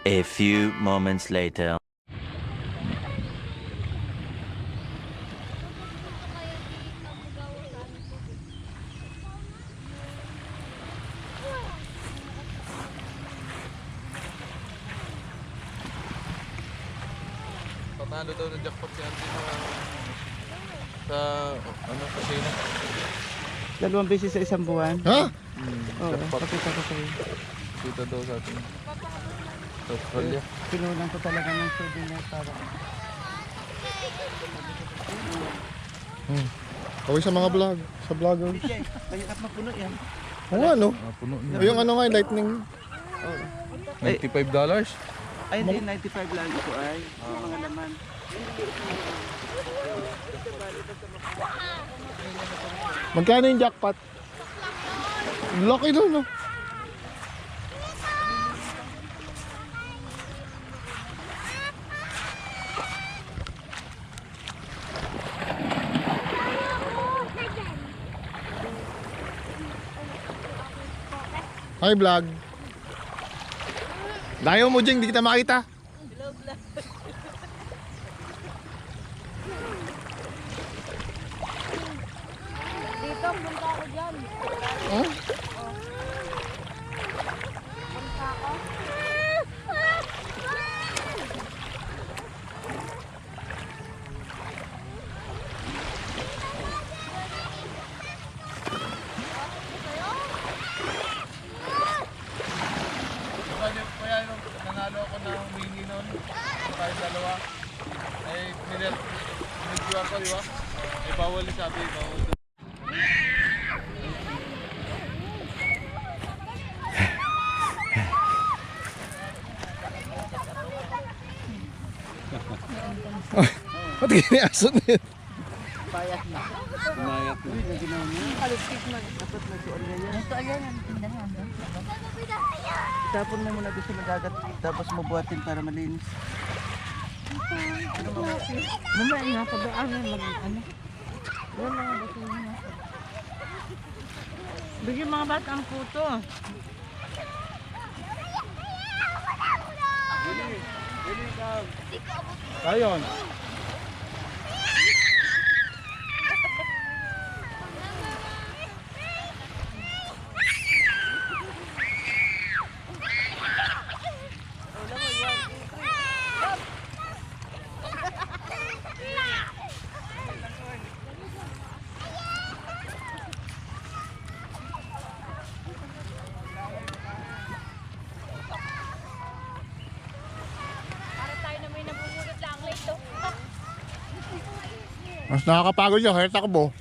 A few moments later. Panalo daw ng jackpot si Auntie sa ano kasino. 2 beses sa isang buwan. Ha? Oo, Jackpot. pakita ko sa'yo. Dito daw sa atin. Sa Australia. Pinunan ko talaga ng souvenir para. Kaway sa mga vlog. Sa vlogger. Mahirap mapuno yan. Oo nga no. Puno niya. O yung ano nga, lightning. Oo. $95? Ay, hindi, 95 lang ito ay. Yung mga laman. Magkano yung jackpot? Laki doon no. Hi vlog. Layo mo Jing, di kita makita. Dito, punta ako dyan. Huh? Punta ako. Kaya nung nanalo ako ng mini nun, tayo dalawa, ay minigyan ko, di ba? Ay bawal sabi, bawal doon. Ba't kiniaso na yun? Payat na. Umayat Uy, na ginawa niya. Kaligtig na. Dapat nagsuon niya yan. Ito, ayan. Ang tindahan doon. Itapon mo muna doon sa nagagat. Tapos mabuhatin para malinis. Mamaya na, pabayaan mo ano. Yan mga baso na. Bigyan mga bata ang puto. Ayun. Para tayo na may nabubulot lang ito. Mas nakakapagod yung hair takbo.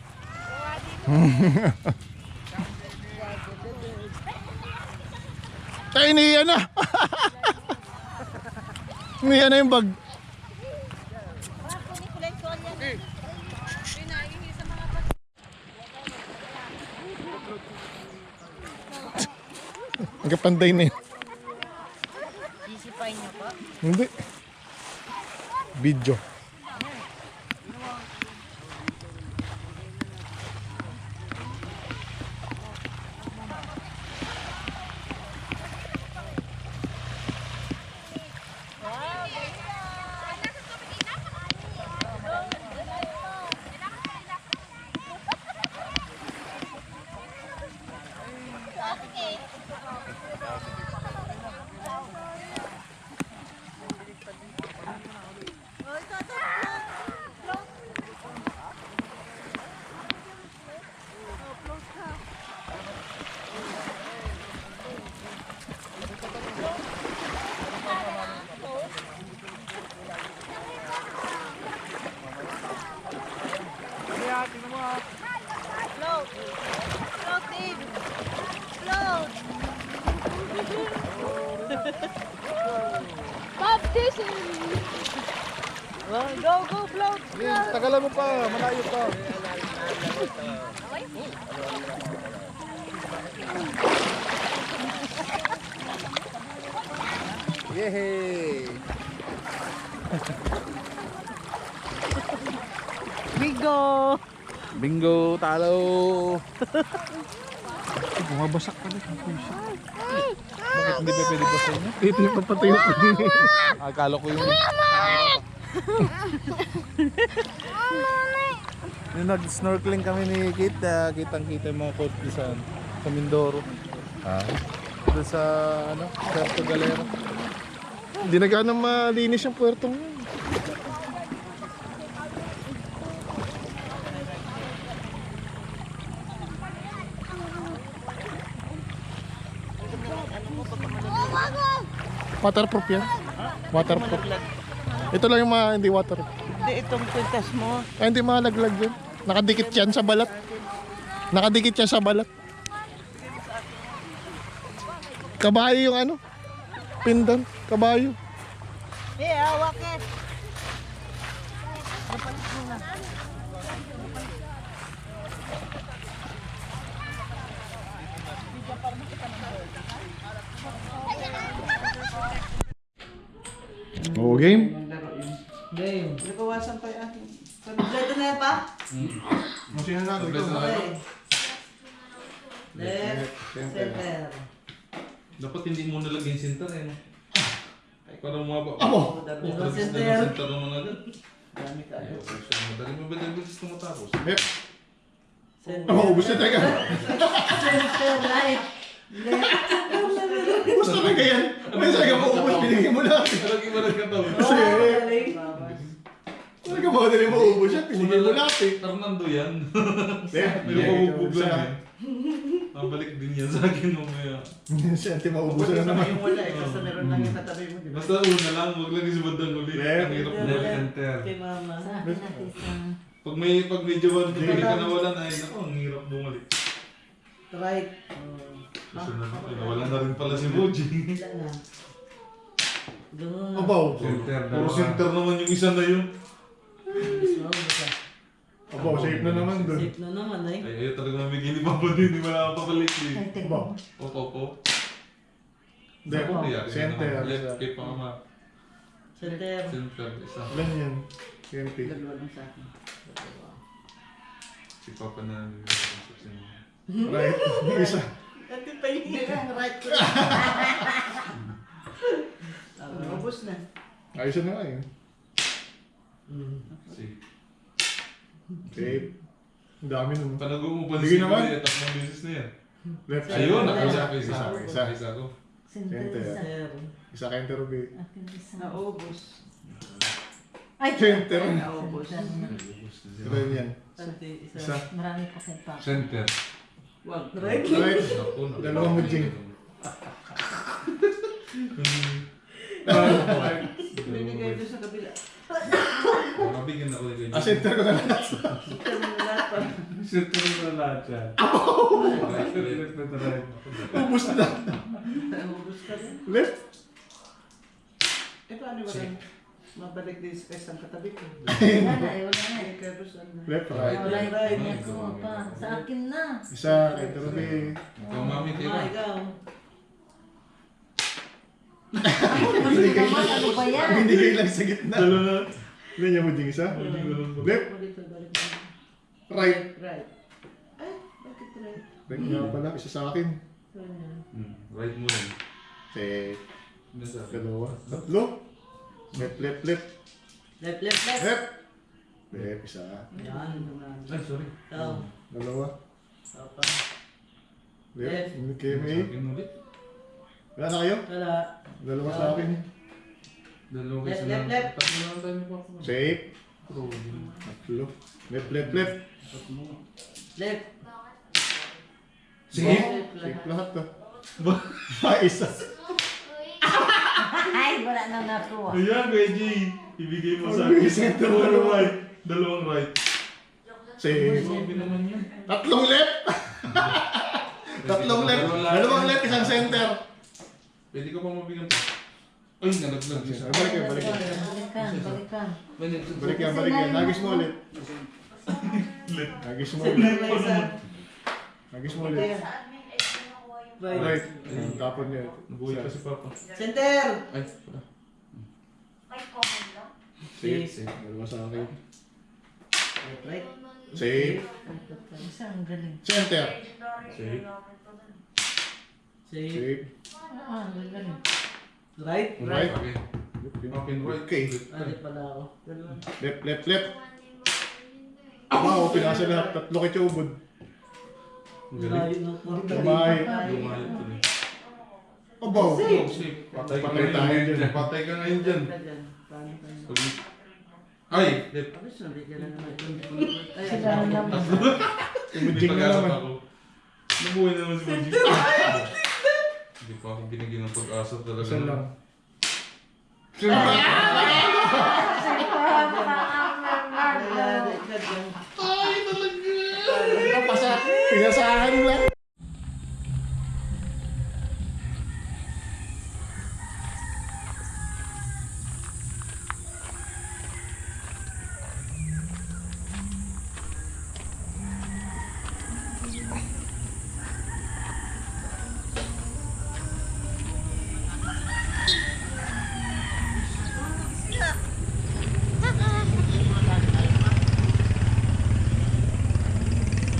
Tayo iniyan na. Iniyan na yung bag. Ang kapanday na yun. Isipay niyo po. Hindi. Video. Float. Float, Dave. Float. Baptism. Go, go, float. Tagalan mo pa, malayo pa. Yehey! Bingo! Bingo, talo! bumabasak pala. Bakit hindi pa pwede ba sa inyo? Ito yung papatayo ko. Akala ko yung... Yung nag-snorkeling kami ni Kit, kitang-kita yung mga kote sa Mindoro. Doon sa, Puerto Galera. Hindi na gano'ng malinis yung puerto mo. Waterproof yan. Waterproof. Ito lang yung hindi waterproof. Hindi, itong kwintas mo. Ay, hindi malaglag yun. Nakadikit yan sa balat. Nakadikit yan sa balat. Kabayo yung pindan. Kabayo. Hawak Oo, game. Game. Nabawasan pa yan. Kompleto na yan pa? Masina na. Okay. Left, center. Dapat hindi mo nalagyan yung center eh. Para mababa. Amo! Center naman agad. Dami tayo. Madali mo ba bilis tumatapos? Yep. Center. Ubus na tayo. Center, right. Ubus na tayo yan. May sabi ka mo ubus, binigyan mo lang. Lagi mo nagkataon. Kasi, talaga mo, dali mo ubus yan, binigyan mo lang eh. Fernando yan. May Yeah, mabubog isa. lang yan. Nabalik din yan sa akin mamaya. Si Ante maubusan na naman. Yung wala eh, basta meron lang yung katabi mo, di ba? Basta una lang, huwag lang sa bandang ulit. Left. Ang hirap mo center. Kay mama. Pag may jawan ka, pag ka nawalan ay naku, ang hirap bumalik. Right. Susunod na, nawalan na rin pala si Moji. Doon. Abaw. Puro center naman yung isa na yun. Abaw, safe na naman dun. Safe na naman eh. Ay, ayaw talaga mamigil ni Papa din, hindi mo nakapabalik eh. Abaw. Opo. Hindi, center. Left kay Pama. Center. Center, isa. Ilan yan? CMP. Dalawa lang sa akin. Si Papa na nag-construction. Right. Isa. Dati pa yung right ko. Ubus na. Ayos na nga yun. Si Safe. Ang dami naman. Panag-uupan Sige si naman. Kuya, tatlong beses na yan. Left side. Ayun, nakasa ka Isa. isa ko. Center. Center. Isa kayong terubi. Naubos. Center. Naubos. Ito yun yan. Santi, isa. Isa. Marami pa sa pa. Center. Wag. Right. Right. Dalawang mujing. Binigay doon sa kabila. Mabigyan ako ni Ah, center ko na lahat. Center mo na lahat pa. Center na lahat yan. Ubus na. Naubos ka rin. Left. Eh, paano ba rin? Mabalik din sa isang katabi ko. Wala na eh, wala na eh. Kaya saan na? Left, right. Wala yung kanya ko pa. Sa akin na. Isa kay terubi. Ikaw, mami, Ah, tira. ikaw. Kasi naman, ano ba yan? Binigay lang sa gitna. Dalo na. Ilan yung mujing isa? Left. Balik na. Right. Right. Ay, bakit right? Right nga pala. Isa sa akin. Right mo rin. Safe. Nasa. Dalawa. Tatlo. Left, left, left. Left, left, left. Left. Left, isa. Yan naman. Ay, sorry. Ikaw. Dalawa. Papa. Left. Hindi kayo Sa may. akin ulit. Wala na kayo? Wala. Dalawa sa akin. Dalawa Left, kasi left, lang. left. Tatlo lang tayo ni Papa. Safe. Pro. Tatlo. Left, left, left. Left. Safe. Safe lahat to. Isa. Ay, wala na nakuha. Ayan, Kuya G. Ibigay mo sa Ibigay akin. sa center. Puro right. Dalawang right. Safe. Sabi naman yan. Tatlong left. Tatlong left. Dalawang left, isang center. Pwede ko pa mabigyan pa. Ay, nalaglag siya. Balik yan, balik yan. Balikan, balikan. Balik yan, balik yan. Nagis mo ulit. Nagis mo ulit. Center na isa. Nagis mo ulit. Right. Right. Tapon niya. Nabuhay pa si Papa. Center. Ay, Safe. Safe. Dalawa sa akin. Right. Safe. Isang galing. Center. safe. Safe. Safe. Right? Right. Okay. Okay. Ano pala ako? Ganun. Left, left, left. Wow, pinasa lahat. Tatlo kay Chobod. Layo ng korte. Lumayo. Lumayo tuloy. Abaw. Safe. Patay ka Patay tayo ngayon dyan. dyan. Patay ka ngayon dyan. Paano tayo? Pag- Ay! Left. Ako sabi ka na naman. Ay, Sila na naman. Tumudjing na naman. Nabuhay na naman si Mujing. Hindi pa ako binigyan ng pag-asa talaga. Isa lang. Pinasahan lang.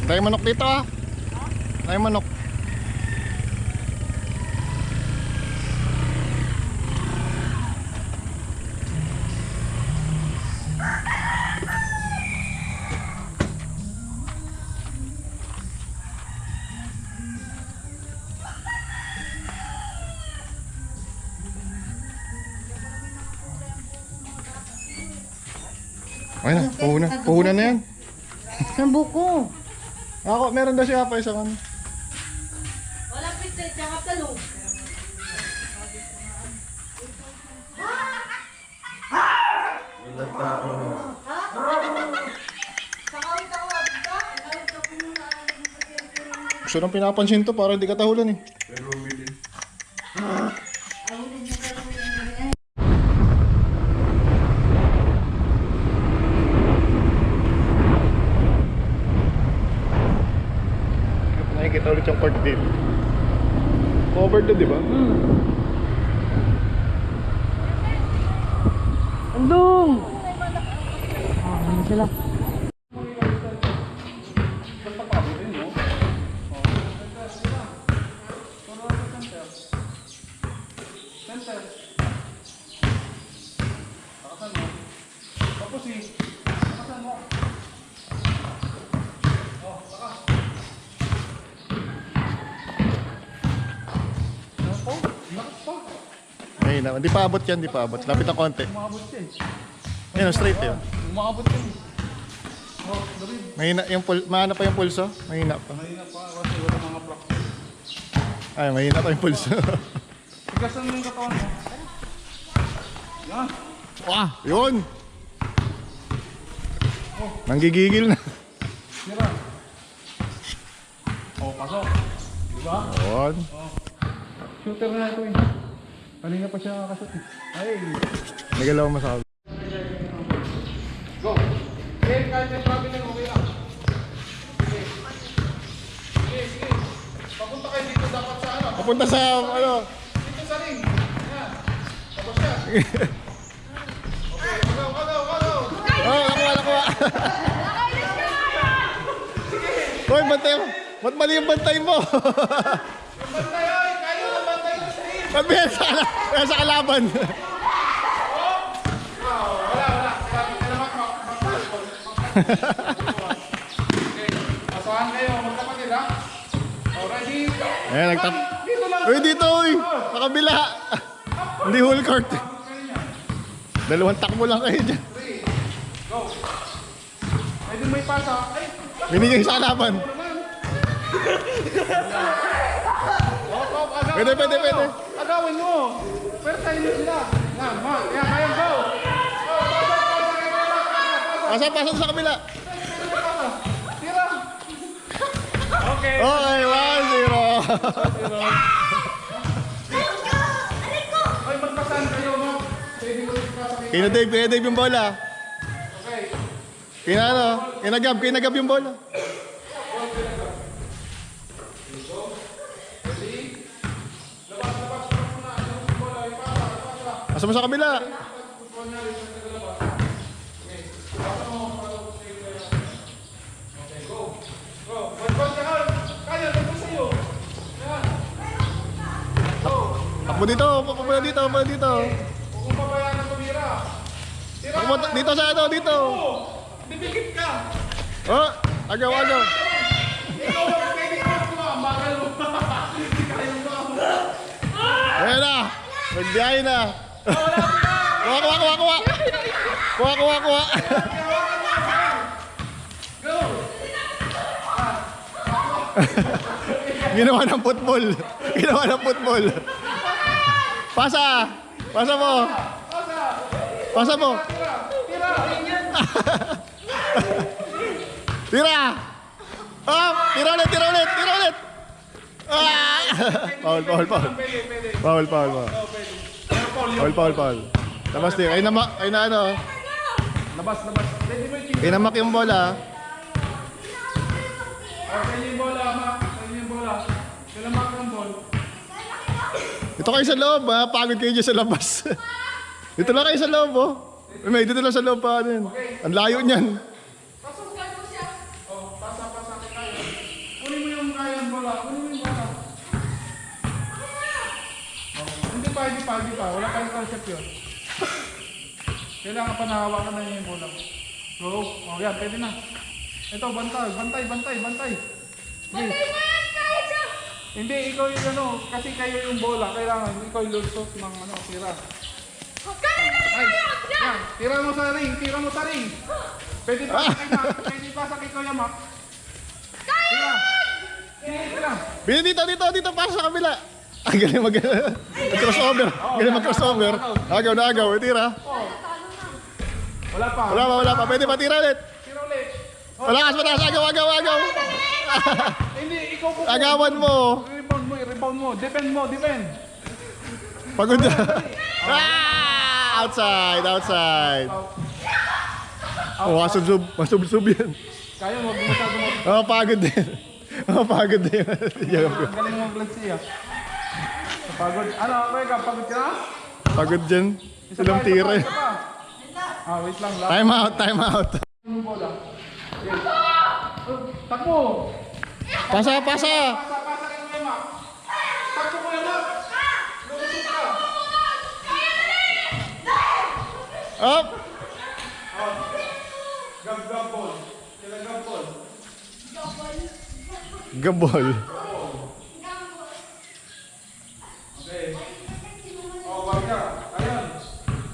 Tayo manok dito ah. Tayo manok. Ayun na, puhunan. Puhunan na yan. Sa buko. Ako, meron daw siya pa isang ano. Wala pizza, tsaka talong. Gusto nang pinapansin to para hindi katahulan eh. Nakikita ulit yung court dito. Covered to, di ba? Andong! Ano sila? Ayun na, hindi pa abot yan, hindi pa abot. Lapit ang konti. Umabot siya eh. Ayun, straight yun. Umabot yan eh. Oh, David. Mahina yung mahina pa yung pulso? Mahina pa. Mahina pa kasi wala mga practice. Ay, mahina pa yung pulso. Tigasan mo yung katawan mo. Yan. Wah, yun! Nanggigigil na. Tira. Oh, pasok. Diba? Yun. Shooter na ito eh. Kanina pa siya nakakasot eh. Ay. Nagalaw mo sa Go. Eh, kahit may traveling, okay lang. Sige. Sige, sige. Papunta kayo dito dapat sa ano. papunta sa ano. Dito sa ring. Yan. Tapos siya. Okay, agaw, agaw, agaw. Oh, nakuha. Hoy, bantay mo. Ba't mali yung bantay mo? Yung bantay, oy. Kayo ang bantay ng stream. Sabihan sa kalaban. Wala. Sabi ka naman, okay. Asahan kayo, magkapatid ha. Oh, ready? Ayan, nagtap. Dito lang. Uy, dito, uy. Sa kabila. Hindi whole court. Dalawang takbo lang kayo dyan. 3, go. Pwede may pasa. Ay, Binigay sa kalaban. agaw. Pwede. Agawin mo. Pero tayo nyo sila. Yan, ma. Yan, kaya go. Pasok sa kabila. Tira. Okay. Okay, 1-0. Ay, magpasan kayo, no? Pwede mo rin pasa kayo. Kina Dave yung bola. Okay. Kina Gab yung bola. Asa mo sa kabila? Go. Kaya, tapos sa'yo. Yan. Takbo dito, papunta dito, papunta dito. Kung pabayaan na tumira. Tira! Papunta dito sa ano, dito. Dipikit ka! Oh, agaw, agaw. Ikaw ang pwede ko ang bagal mo. Hindi kayo mo. Ayan na. Nagbiyahe na. Kuha, kuha, kuha, kuha. Kuha, kuha, kuha. Go! Ginawa ng football. Ginawa ng football. Pasa. Pasa mo. Pasa mo. Tira! Tira. Oh, tira ulit, tira ulit, tira ulit. Ah! Foul, foul, foul. Pwede, pwede. Foul, foul, foul. Foul, foul, foul. Labas din. Ay na ano. Labas, labas. Pwede mo yung Inamak yung bola. pwede yung bola, ma. Pwede yung bola. Kailamak ng ball. Dito kayo sa loob, ha? Pagod kayo dyan sa labas. Dito lang kayo sa loob, oh. May dito lang sa loob pa. Ano yun? Ang layo niyan. Oh, pasa kayo. Kunin mo yung kayang bola. Kunin mo yung bola. Oh, hindi pa. Wala pa yung concept yun. Kailangan pa nahawakan na yung bola. Go. Oh, yan. Pwede na. Ito, bantay. Sige. Hindi, ikaw yung ano, kasi kayo yung bola. Kailangan, ikaw yung lusot ng ano, tira. Ay, yan. Tira mo sa ring. Pwede pa sa kay Mac. Pwede pa sa kay Kuya Mac. Tira. Tira. Bili dito, para sa kabila. Ang galing mag-crossover. Galing mag-crossover. Agaw na agaw. Tira. Wala pa. Wala pa. Pwede pa tira ulit. Tira ulit. Malakas. Agaw. Hindi, ikaw po. Agawan mo. Rebound mo. Defend mo. Pagod na. Outside. Oh, masubsob yan. Kaya mo, masyado mo. Oh, pagod din. Ang galing mo glad siya. Pagod. Ano, Rega, pagod ka na? Pagod dyan. Silang tira. Isa pa. Ah, wait lang. Time out. Yung bola. Okay. Takbo. Pasa. Pasa kay Kuya Mac. Takbo Kuya Mac. Lumusot ka. Up. Gab ball. Kailan gab ball? Gabol. Okay. Oh, wag ka. Ayun.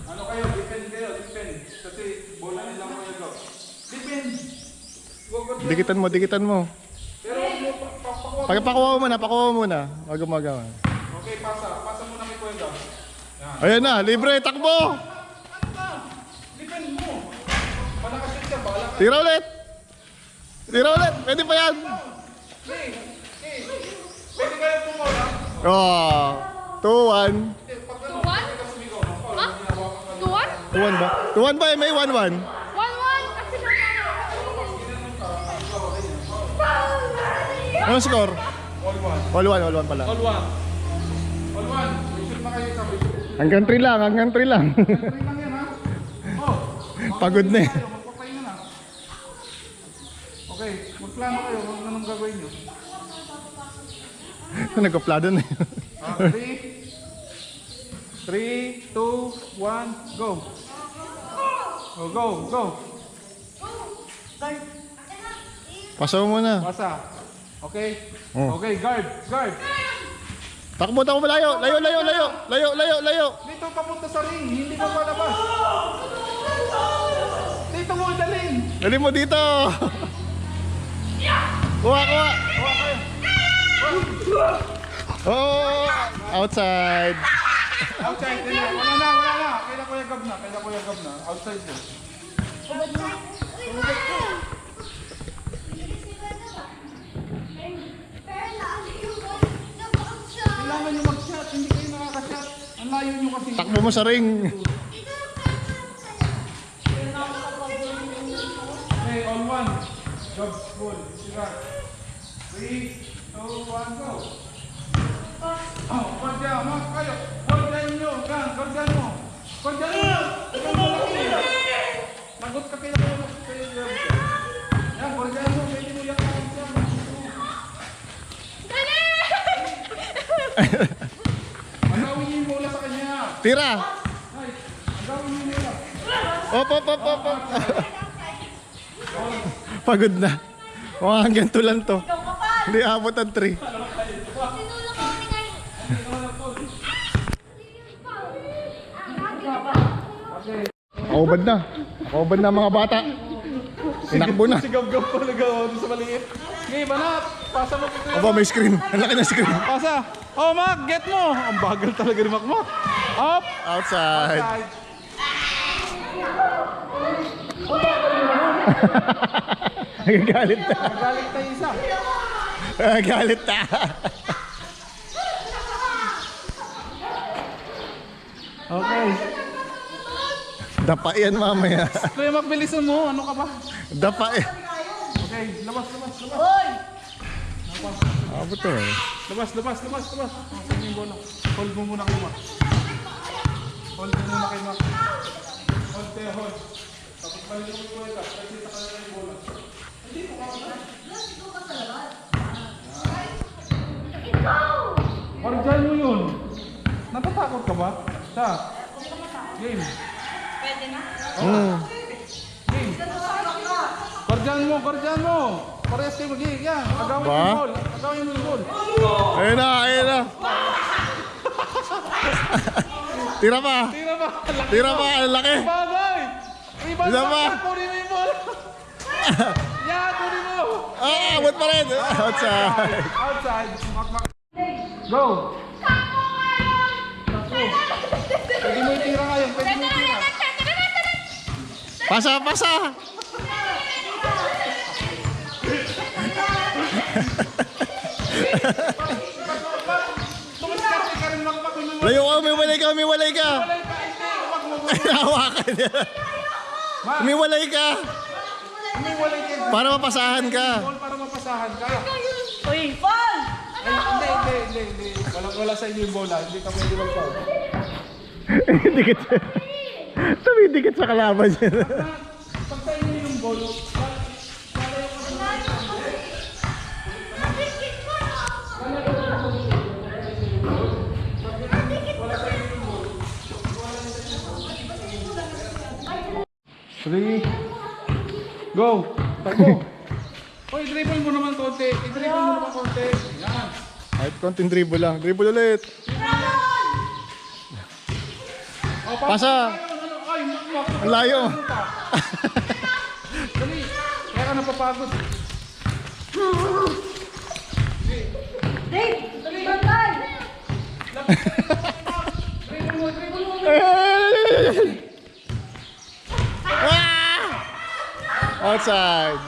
Ano kayo? Defend. Kasi bola nilang Kuya Gab. Defend. Dikitan mo. Pero pakuha. Pakuha mo muna. Wag magawa. Okay, pasa muna kay Kuya Gab. Ayan na, libre, takbo. Defend mo. Malakas yun siya, bala ka. Tira ulit. Pwede pa yan. Pwede kayo pumola. Oh, 2-1. Tuwan? Ha? Tuwan? 2-1 ba? 2-1 ba? May 1-1. 1-1 kasi Ano score? All 1-1 one. pala. All one. Shoot na kayo sabi. Hanggang 3 lang. Three lang yan ha. Oh. Pagod na eh. Magpapahinga na. Okay, magplano kayo kung anong gagawin nyo. Nagkaplado na yun. 3, 2, 1, go. Oh, go. Pasa mo muna. Pasa. Okay? Oh. Okay, guard. Takbo, layo. Dito papunta sa ring, hindi ka palabas. Dito mo dalhin. Dali mo dito. Kuha. Oh, outside. Outside, wala na. Kailan Kuya Gab na. Outside din. Kailangan nyo mag-shot, hindi kayo nakaka-shot. Ang layo nyo kasi. Takbo mo sa ring. Okay, all one. Gab, full. Sira. 3, 2, 1, go. Oh, kordya, mas kayo. Kordyan nyo, kordyan mo. Lagot ka kayo. Yan, kordyan mo. Pwede mo yan. Agawin nyo Tira. Op, op, op, op, op. Pagod na. Mga hanggang tulan to. Hindi abot ang 3. Kaubad na. Kaubad na mga bata. Tinakbo na. Sigab-gab pa nagawa doon sa maliit. Okay, banat. Pasa mo kito. Aba, may screen. Ang laki na screen. Pasa. Oh, Mac, get mo. Ang bagal talaga ni Mac. Up. Outside. Side. Nagagalit na. Magalit tayo isa. Nagagalit na. Okay. Dapa yan mamaya. Kuya Mac, bilisan mo. Ano ka ba? Dapa eh. Okay, labas. Abot to eh. Labas. Saan yung bola? Hold mo muna kay Mac. Hold mo muna kay Mac. Hold. Tapos balik mo yung bola. Kasi sa kanila yung bola. Wardiyan mo yun. Natatakot ka ba? Game. Pwede na? Game. Guardian mo. Parehas kayo mag-game. Yan. Agawin mo yung ball. Ayun na. Tira pa. Tira pa. Ang laki. Bagay! Iba Isa pa. Kunin mo yung ball. Yan, kunin mo. Abot pa rin. Outside. Outside. Mak. Go. Pwede mo itira ngayon. Pasa. Tumiskarte ka rin, Mak. Layo ka, umiwalay ka. Hawakan niya. Umiwalay ka. Para mapasahan ka. Para mapasahan ka. Uy, Paul! Hindi. Wala sa inyo yung bola. Hindi ka pwede mag-foul. Tumidikit sa kalaban niya. Pag sa inyo yung bola, Three. Go! Takbo! Uy, dribble mo naman konti. Yan. Kahit konting dribble lang. Dribble ulit. Oh, Pasa. Ay, Mak. Ang layo. Dali. Kaya ka napapagod. Dave! Bantay! Dribble mo. Outside.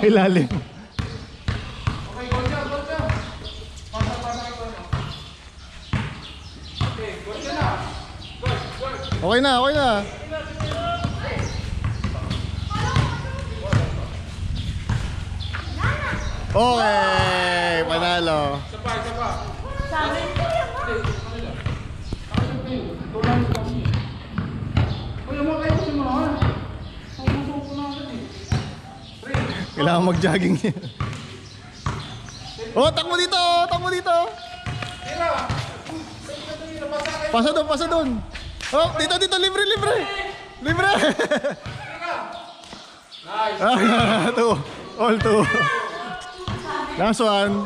Ilalim. Okay, go dyan. Pasa. Okay, go dyan na. Okay na. Okay, panalo. Isa pa. Sabi ko yan, ha? Uy, Mak, kayo kasi mo naman. Pumusok na agad eh. Kailangan mag-jogging niya. Oh, takbo dito. Pasa doon. Oh, dito, libre. Nice. Two. All two. Last one.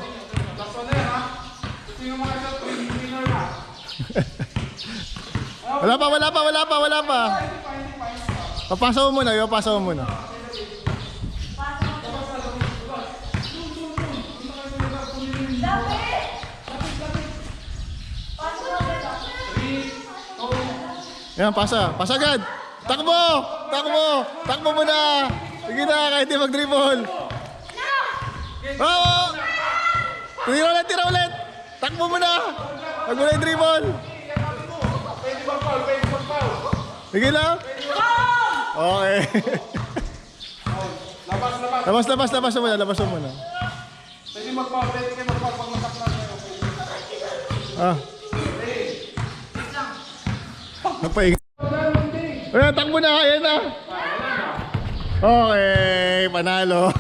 Last one na yan, ha? Gusto yung mga shot, winner na. Wala pa. Papasa mo muna. Yan, pasa agad. Takbo mo na. Sige na, kahit di mag-dribble. Oo. Tira ulit. Takbo mo na. Wag mo na yung dribble. Pwede bang foul? Sige lang. Okay. Labas. Labas mo muna. Pwede mag-foul pag masaktan kayo. Nagpahinga. Ayan, takbo na. Ayan na. Okay, panalo.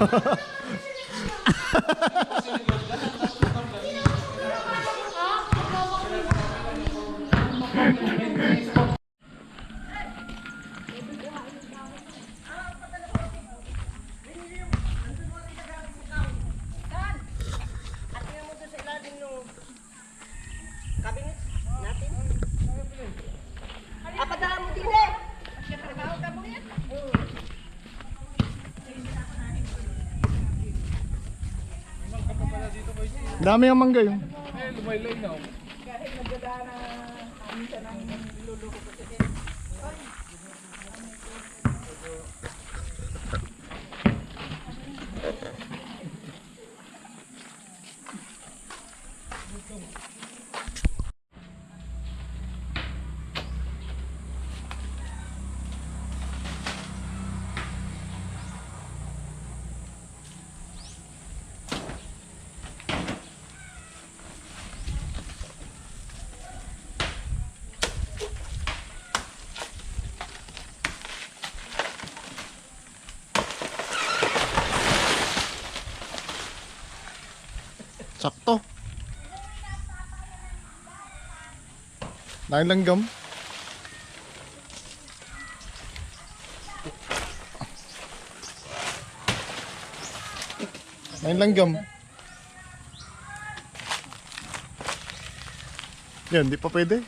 Apadala mo din eh. Dami ang mangga yun. Eh, lumaylay na. Oh. Sakto. Dahil langgam. Dahil langgam. Yan, di pa pwede.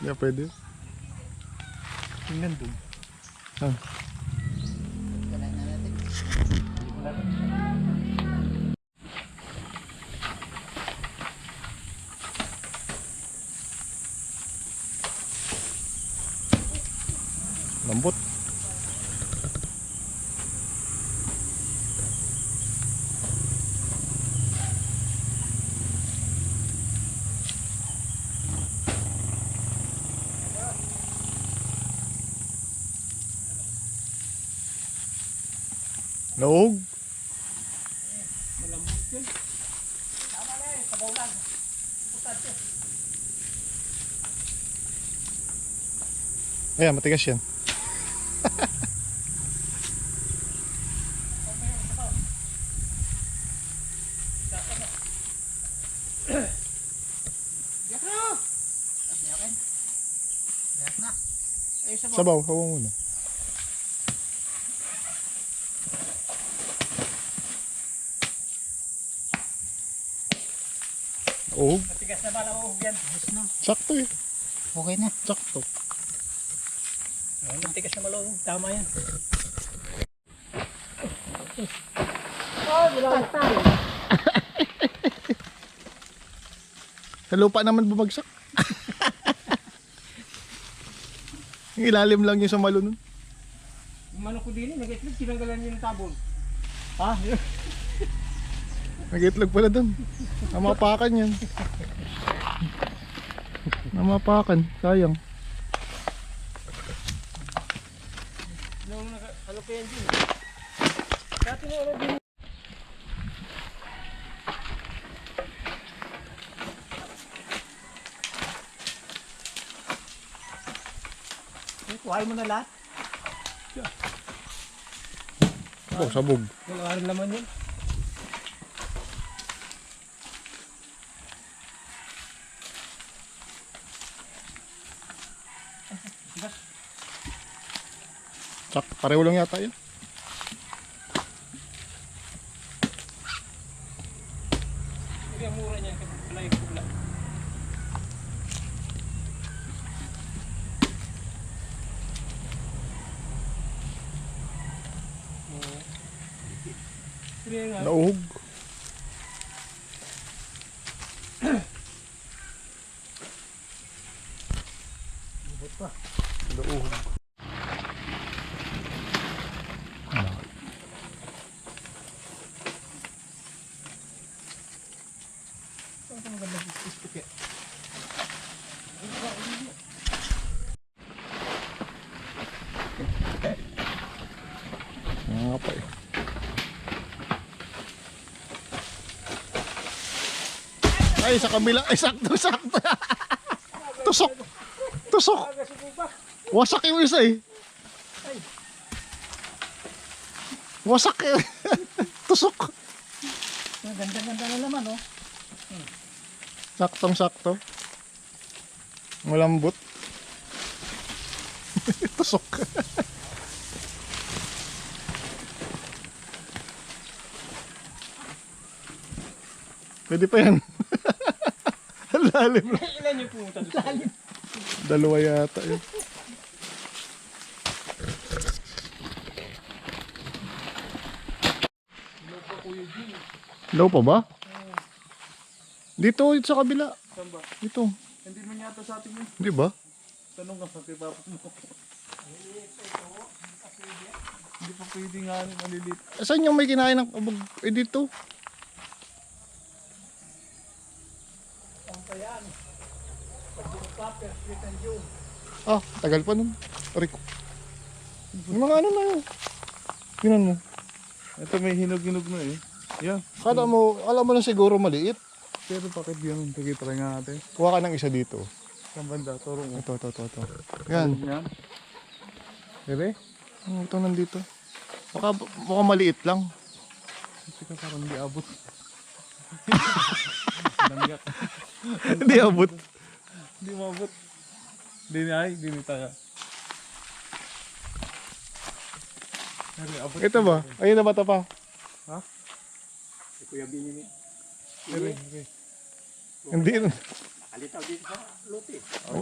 Di pa pwede. Tingnan doon. Ah. Lambot. Naog. Ayan, matigas yan. Sabaw, sabaw muna. Oh, Matigas na ba lang uhog yan? sakto eh. Okay na. Sakto. Matigas na malawog. Tama yan. Sa lupa naman bumagsak. Yung ilalim lang yung sa malo nun. Yung manok ko din, nag-itlog, tinanggalan niyo ng tabon. Ha? Nag-itlog pala dun. Namapakan yan. Namapakan, sayang. Ano pa yan din? Dati mo ano din. Kuhain mo na lahat. Oh, sabog. Wala rin naman yun. Sak, pareho lang yata yun. Hindi ang mura niya. Wala yung pula. Nauhog. Nauhog. Nga pa eh. Ay, sa kabila. Ay, sakto, sakto. Tusok. Tusok. Wasak yung isa eh. Wasak eh. Tusok. Ganda-ganda na naman, oh. Saktong-sakto. Malambot. Tusok. Pwede pa yan. Ang lalim. Ilan yung pumunta doon? Lalim. Dalawa yata yun. Low pa ba? Dito sa kabila. Saan ba? Dito. Hindi man yata sa atin yun. Di ba? Tanong ka sa kay Papa mo. Hindi pa pwede nga maliliit. Saan yung may kinain ng kabog? Eh dito. Ah, tagal pa nun. Rico. Yung mga ano na yun. Tingnan mo. Ito may hinog-hinog na eh. Yan. Kala mo na siguro maliit. Pero bakit yun? Sige, try nga natin. Kuha ka ng isa dito. Saan banda? Turo mo. Ito. Yan. Yan. Ere? Ito nandito. Baka maliit lang. Kasi ka parang hindi abot. Hindi abot. Hindi mabot. Hindi tayo. Ere, abot. Ito ba? Ayun na bata pa. Ha? Ere. Hindi.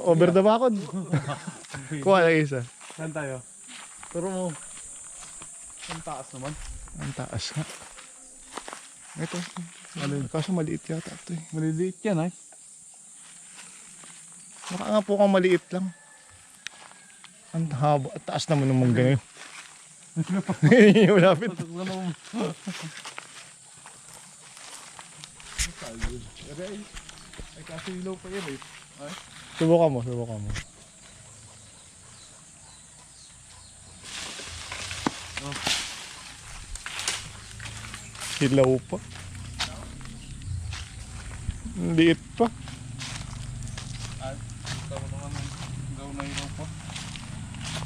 Over the bakod. Kuha na isa. Saan tayo? Turo mo. Ang taas naman. Ang taas nga. Ito. Kaso maliit yata ito eh. Maliliit yan ay. Baka nga po kang maliit lang. Ang haba. At taas naman ng mangga yun. Malapit. Ay kasi ilaw pa yan eh. Ay. Subukan mo. Hilaw pa. Liit pa. Ikaw naman daw na ilaw pa.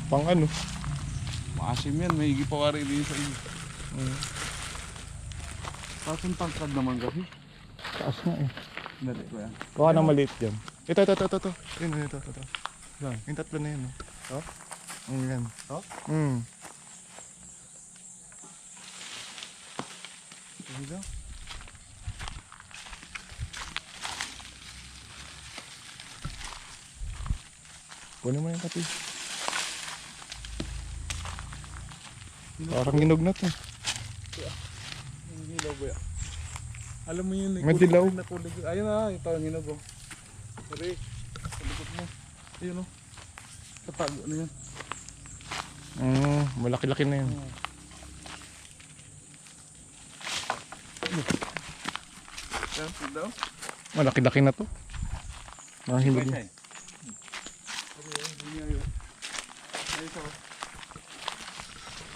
Pang ano. Maasim yan. May igipawari din sa iyo. Tapos ang tangkad naman kasi. Taas nga eh. Dali ko yan. Kuha ng maliit yan. Ito. Yun, ito. Saan? Yung tatlo na yun. Oh? Yan. Oh? Sige daw. Kunin mo yung kape. Parang hinog na to. Ang hilaw ba yan? Alam mo yun. May dilaw. Ayun na. Ito ang hinog oh. Sorry. Sa likod mo. Ayun oh. Katago na yan. Malaki-laki na yun. Yan. Daw. Malaki-laki na to. Mga hinog na.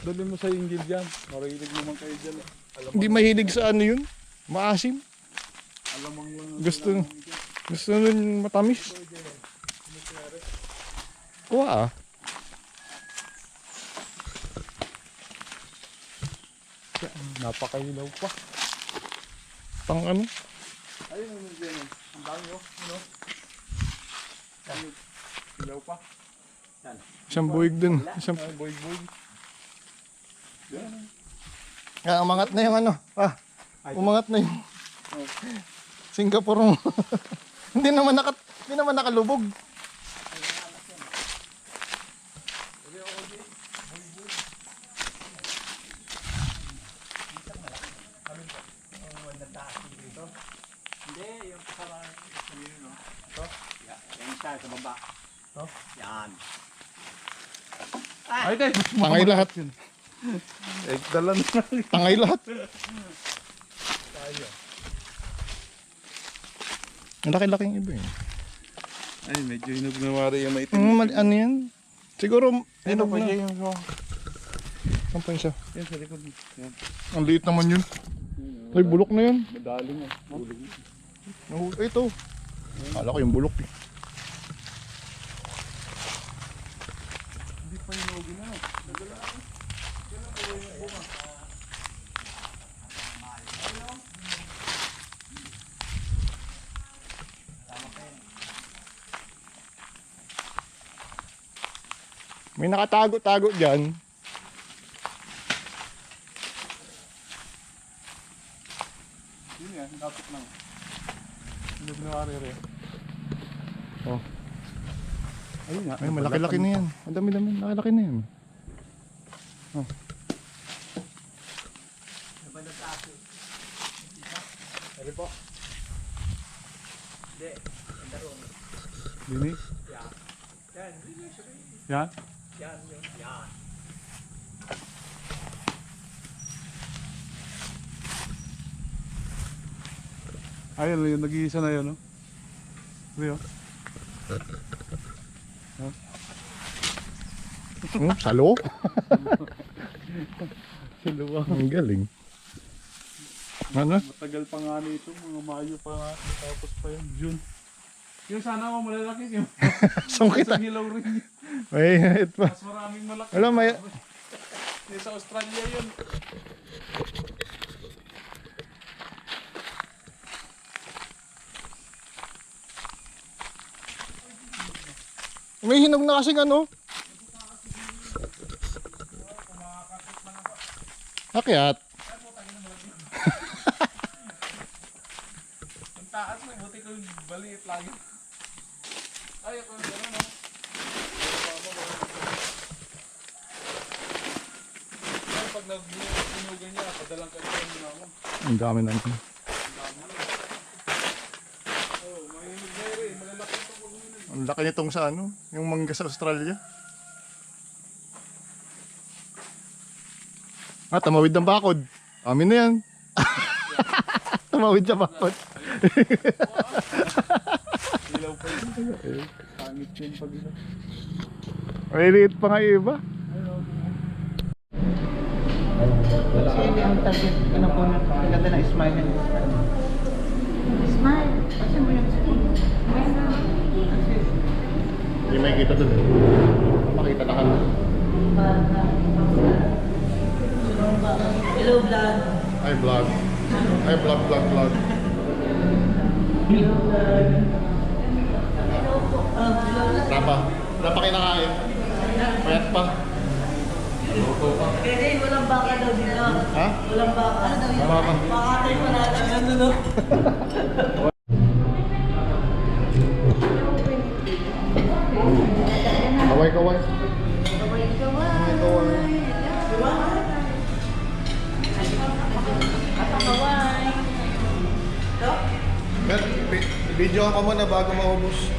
Dali mo sa inggil dyan. Marilig naman kayo dyan. Hindi mahilig sa ano yun. Maasim. Alamang lang. Gusto nun matamis. Kuha ah. Napakahilaw pa. Pang ano. Ayun yung dyan. Ang dami oh. Ano? Hilaw pa. Isang buwig dun. Isang... Ay, boy. umangat na yung ano. Umangat na yung... Singapore mo. hindi naman nakalubog. Ay, tayo. Tangay lahat. Eh, dalan na. Tangay lahat. Ang laki-laking iba eh. Ay, medyo hinog na wari yung maitim. Ano yan? Siguro, Ano hinog pa na. dyan yung Saan pa yun siya? yan sa likod. Yan. Ang liit naman yun. Ay, bulok na yun. Madaling ah. Ito. Kala ko yung bulok eh. Hindi pa hinog na. May nakatago-tago dyan. Yun yan, dapat lang. Hindi na arere. Oh. Ayun nga. Ay, malaki-laki na yan. Ang dami-dami, malaki-laki na yan. Oh. Pwede po. Dini? Yan. Yan? Yan. Ayun, yung nag-iisa na yun, no? Rio. Salo? Siluwa. Ang galing. Ano? Matagal pa nga nito, mga Mayo pa nga. Tapos pa yun, June. Yung sana mo malalaki, yung Saan kita? sa hilaw rin. May hit pa. Mas maraming malaki. Wala, may... Sa Australia yun. May hinog na kasing ano. Akyat. Ang taas na, buti ko baliit lagi. Ay, ako yung gano'n, no? Ay, pag nag-inugan niya, padalang ka rin na ako. Ang dami na. Oh, may hinog na rin, malalaki ito pag uminog. Ang laki nitong sa ano, yung mangga sa Australia. Ah, tamawid ng bakod. Amin na yan. Tamawid sa bakod. Ilaw pa yun. Pangit yun pag ilaw. May liit pa nga yung iba. Kasi ang target, ano po na, maganda na smile niya. Smile. Kasi mo yung spoon. Hindi may kita dun. Makita na ka. Hello, vlog. Ay, vlog. Ay, vlog. Rapa kinakain. Payat pa. Pwede, walang baka daw dito. Ha? Walang baka. Ano daw yun? Baka. Baka tayo panalagan doon, no? Kaway. Mer, video ka muna bago maubos.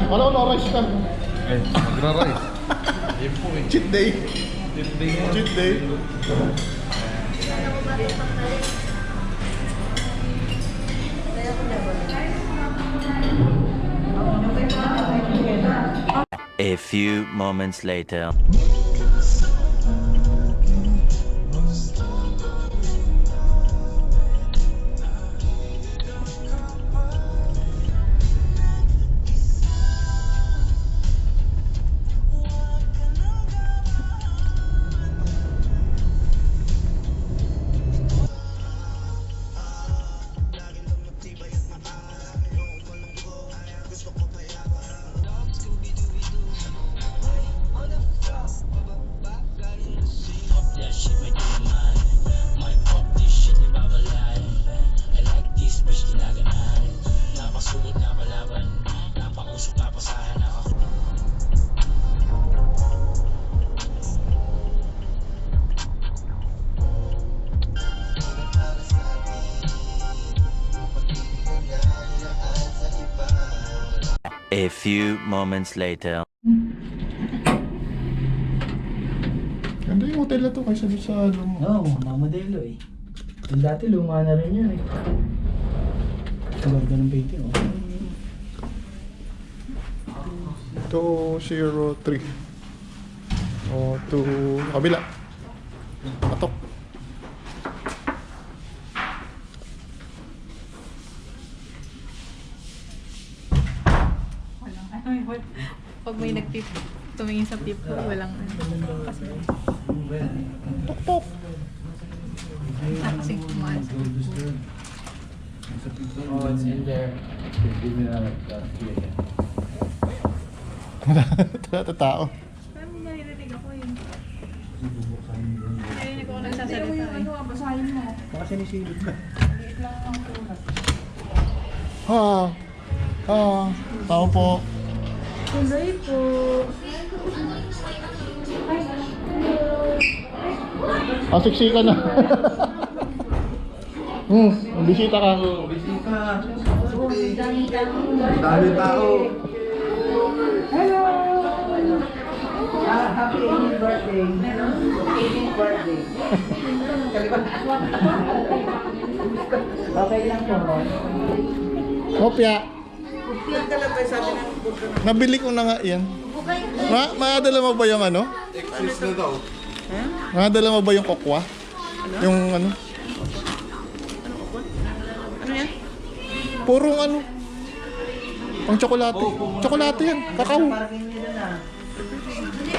Wala ko na-rice ka. Ay, magra-rice. Yun po eh. Cheat day. Cheat day. A few moments later. A few moments later. Ganda yung hotel na to kaysa doon sa ano mo. Oo, mamadelo eh. Yung dati luma na rin yan eh. Ganda ng painting oh. 203. O, to kabila. Patok. Pag may tumingin sa tip ko, walang ano. Tok. Kasi kumain. Oh, it's in there. Wala tao. Parang naririnig ako yun. Naririnig ako nagsasalita eh. Basahin mo. Baka sinisilip ka. Liit lang ang tulad. Tao po. Tuloy po. Siksika na. Bisita ka. Dami tao. Happy 18th birthday. 18th birthday. Okay lang po. Kopya. Yan ka lang ba sabi ng Nabili ko na nga yan. Madala mo ba yung ano? Madala mo ba yung kokwa? Yung ano? Ano yan? Purong ano? Pang tsokolate. Tsokolate yan. Kakao. Parking nila na.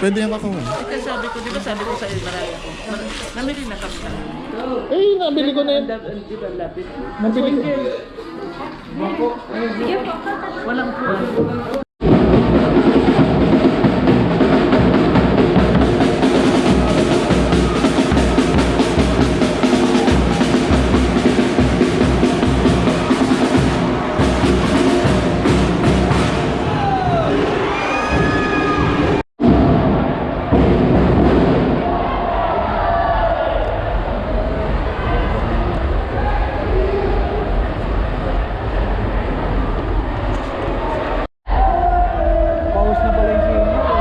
Pwede yung kakao. Kasi sabi ko, di ba sabi ko sa Ilmaraya ko, namili na kami na. Nabili ko na yan. Di ba lapit? Nabili ko. Walang po. Paus na pala yung senior.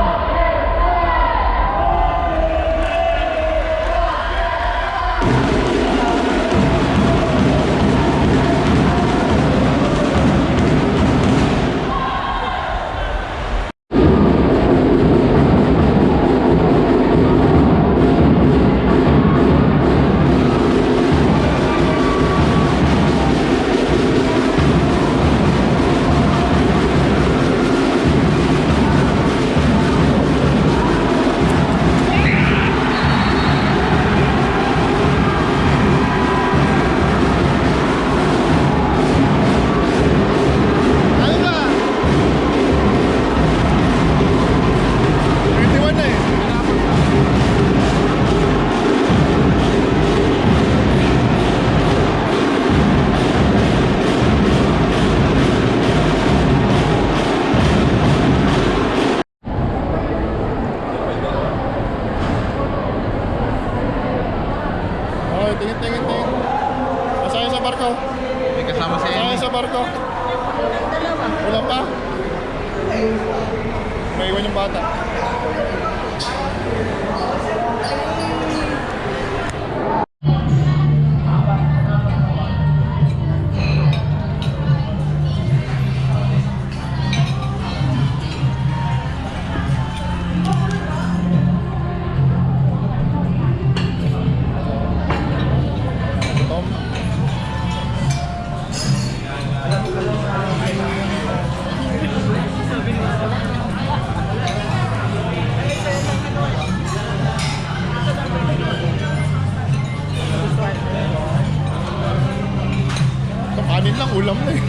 Ano ba? 21 na eh. Okay, tingin. Masaya sa barko. May kasama sa Masaya sa barko. Wala pa? May iwan yung bata. Tom. Ito kanin lang, ulam na eh.